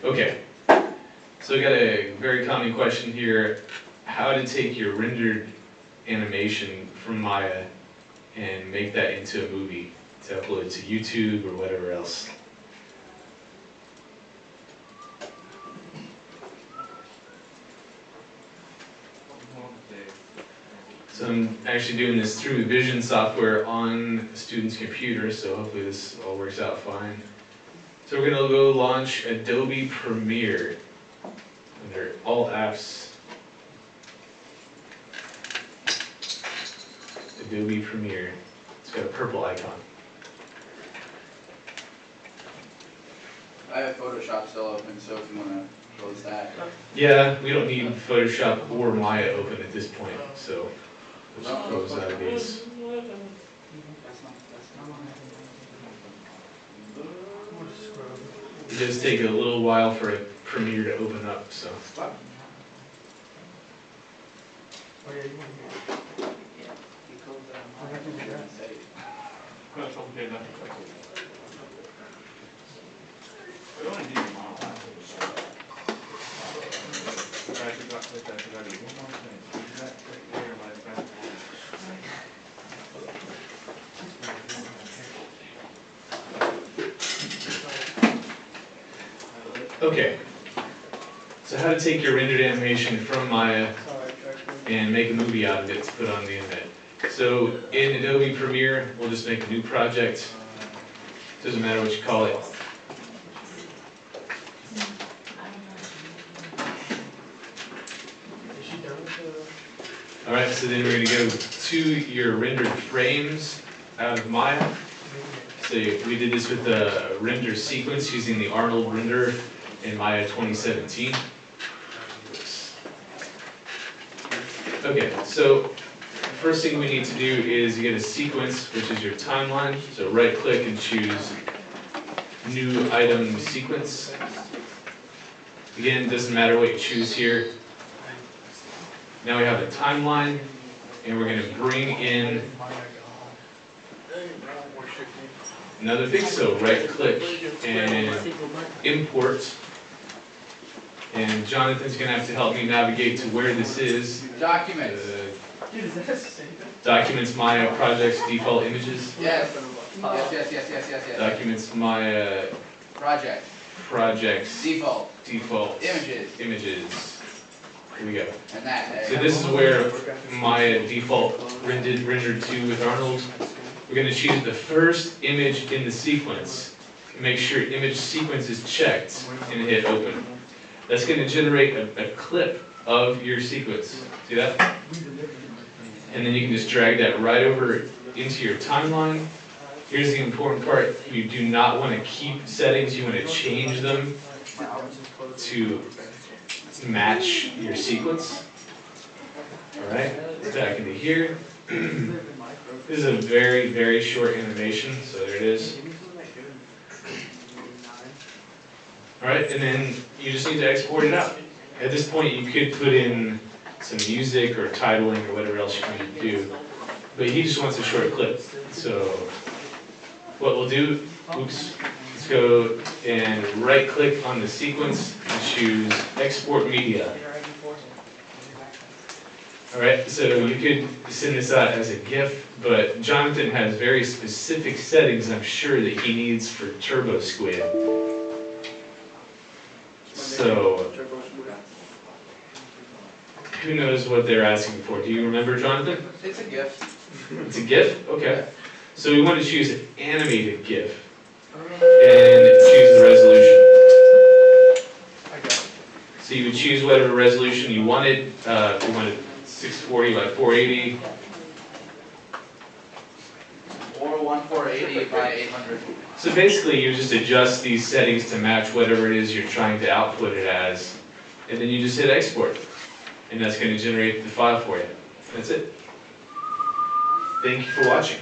Okay, so we got a very common question here: how to take your rendered animation from Maya and make that into a movie to upload to YouTube or whatever else. So I'm actually doing this through Vision software on a student's computer, so hopefully this all works out fine. So we're going to go launch Adobe Premiere under All Apps. Adobe Premiere. It's got a purple icon. I have Photoshop still open, so if you want to close that. Yeah, we don't need Photoshop or Maya open at this point, so we'll just close out of these. It does take a little while for a Premiere to open up, so. Okay, so how to take your rendered animation from Maya and make a movie out of it to put on the internet. So in Adobe Premiere, we'll just make a new project. Doesn't matter what you call it. Alright, so then we're going to go to your rendered frames out of Maya. So we did this with the render sequence using the Arnold renderer in Maya 2017. Okay, so first thing we need to do is get a sequence, which is your timeline. So right click and choose New Item Sequence. Again, it doesn't matter what you choose here. Now we have a timeline, and we're going to bring in another thing. So right click and import. And Jonathan's going to have to help me navigate to where this is. Documents. Documents Maya projects default images. Yes. Yes. Documents Maya Projects. default Images. Here we go. And that. So this is where Maya default rendered to with Arnold. We're going to choose the first image in the sequence. Make sure image sequence is checked and hit open. That's going to generate a clip of your sequence. See that? And then you can just drag that right over into your timeline. Here's the important part. You do not want to keep settings. You want to change them to match your sequence. Alright, back into here. This is a very, very short animation, so there it is. Alright, and then you just need to export it out. At this point, you could put in some music or titling or whatever else you need to do, but he just wants a short clip. So what we'll do, let's go and right click on the sequence and choose Export Media. Alright, so you could send this out as a GIF, but Jonathan has very specific settings I'm sure that he needs for Turbo Squid. So, who knows what they're asking for? Do you remember, Jonathan? It's a GIF. It's a GIF? Okay. So we want to choose an animated GIF and choose the resolution. So you would choose whatever resolution you wanted. If you wanted 640 by 480. Or 1480 by 800. So basically you just adjust these settings to match whatever it is you're trying to output it as, and then you just hit export, and that's going to generate the file for you. That's it. Thank you for watching.